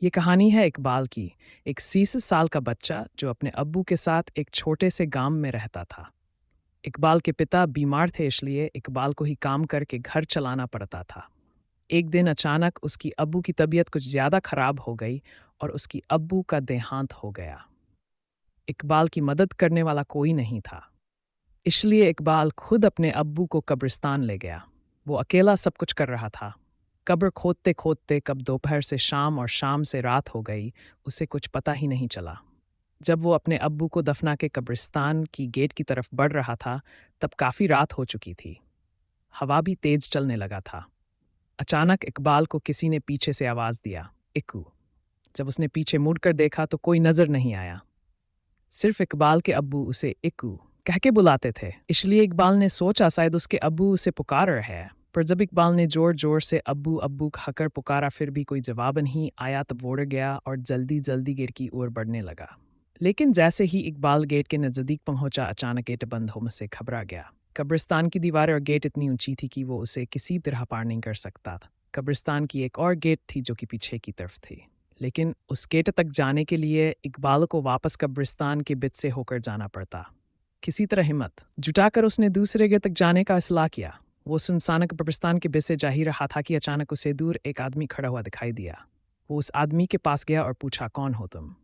ये कहानी है इकबाल की। एक 30 साल का बच्चा जो अपने अब्बू के साथ एक छोटे से गांव में रहता था। इकबाल के पिता बीमार थे, इसलिए इकबाल को ही काम करके घर चलाना पड़ता था। एक दिन अचानक उसकी अब्बू की तबीयत कुछ ज़्यादा खराब हो गई और उसकी अब्बू का देहांत हो गया। इकबाल की मदद करने वाला कोई नहीं था, इसलिए इकबाल खुद अपने अब्बू को कब्रिस्तान ले गया। वो अकेला सब कुछ कर रहा था। कब्र खोदते खोदते कब दोपहर से शाम और शाम से रात हो गई, उसे कुछ पता ही नहीं चला। जब वो अपने अब्बू को दफना के कब्रिस्तान की गेट की तरफ बढ़ रहा था, तब काफ़ी रात हो चुकी थी। हवा भी तेज चलने लगा था। अचानक इकबाल को किसी ने पीछे से आवाज़ दिया, इक्कू। जब उसने पीछे मुड़कर देखा तो कोई नज़र नहीं आया। सिर्फ इकबाल के अब्बू उसे इक्कू कह के बुलाते थे, इसलिए इकबाल ने सोचा शायद उसके अब्बू उसे पुकार रहे हैं। पर जब इकबाल ने जोर जोर से अब्बू अब्बू कहकर पुकारा, फिर भी कोई जवाब नहीं आया, तब वो उड़ गया और जल्दी जल्दी गेट की ओर बढ़ने लगा। लेकिन जैसे ही इकबाल गेट के नज़दीक पहुंचा, अचानक गेट बंद होने से घबरा गया। कब्रिस्तान की दीवारें और गेट इतनी ऊंची थी कि वो उसे किसी तरह पार नहीं कर सकता था। कब्रिस्तान की एक और गेट थी जो कि पीछे की तरफ थी, लेकिन उस गेट तक जाने के लिए इकबाल को वापस कब्रिस्तान के बिच से होकर जाना पड़ता। किसी तरह हिम्मत जुटाकर उसने दूसरे गेट तक जाने का फैसला किया। वो सुनसान कब्रिस्तान के बिच से जा ही रहा था कि अचानक उसे दूर एक आदमी खड़ा हुआ दिखाई दिया। वो उस आदमी के पास गया और पूछा, कौन हो तुम?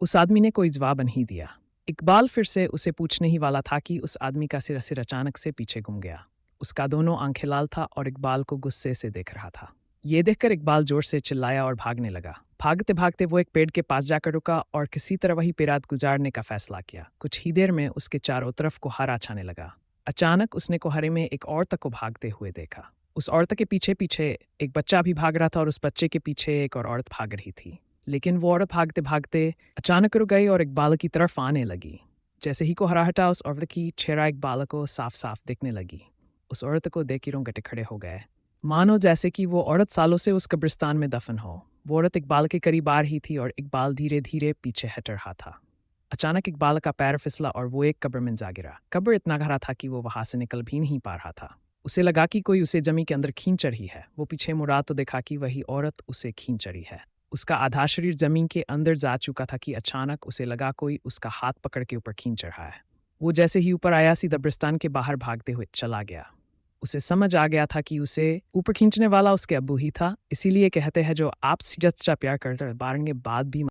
उस आदमी ने कोई जवाब नहीं दिया। इकबाल फिर से उसे पूछने ही वाला था कि उस आदमी का सिर अचानक से पीछे घूम गया। उसका दोनों आंखें लाल था और इकबाल को गुस्से से देख रहा था। ये देखकर इकबाल जोर से चिल्लाया और भागने लगा। भागते भागते वो एक पेड़ के पास जाकर रुका और किसी तरह वही पे रात गुजारने का फैसला किया। कुछ ही देर में उसके चारों तरफ कोहरा छाने लगा। अचानक उसने कोहरे में एक औरत को भागते हुए देखा। उस औरत के पीछे पीछे एक बच्चा भी भाग रहा था और उस बच्चे के पीछे एक और औरत भाग रही थी। लेकिन वो औरत भागते भागते अचानक रुक गई और इकबाल की तरफ आने लगी। जैसे ही कोहरा हटा, उस औरत की चेहरा इकबाल को साफ साफ दिखने लगी। उस औरत को देख के रोंगटे खड़े हो गए, मानो जैसे कि वो औरत सालों से उस कब्रिस्तान में दफन हो। वो औरत इकबाल के करीब आ रही थी और इकबाल धीरे धीरे पीछे हट रहा था। अचानक इकबाल का पैर फिसला और वो एक कब्र में जा गिरा। कब्र इतना गहरा था कि वो वहां से निकल भी नहीं पा रहा था। उसे लगा कि कोई उसे जमीन के अंदर खींच रही है। वो पीछे मुड़ा तो देखा कि वही औरत उसे खींच रही है। उसका आधा शरीर जमीन के अंदर जा चुका था कि अचानक उसे लगा कोई उसका हाथ पकड़ के ऊपर खींच रहा है। वो जैसे ही ऊपर आया, सीधा कब्रिस्तान के बाहर भागते हुए चला गया। उसे समझ आ गया था कि उसे ऊपर खींचने वाला उसके अब्बू ही था। इसीलिए कहते हैं, जो आप सच्चा प्यार करते बारंगे बाद भी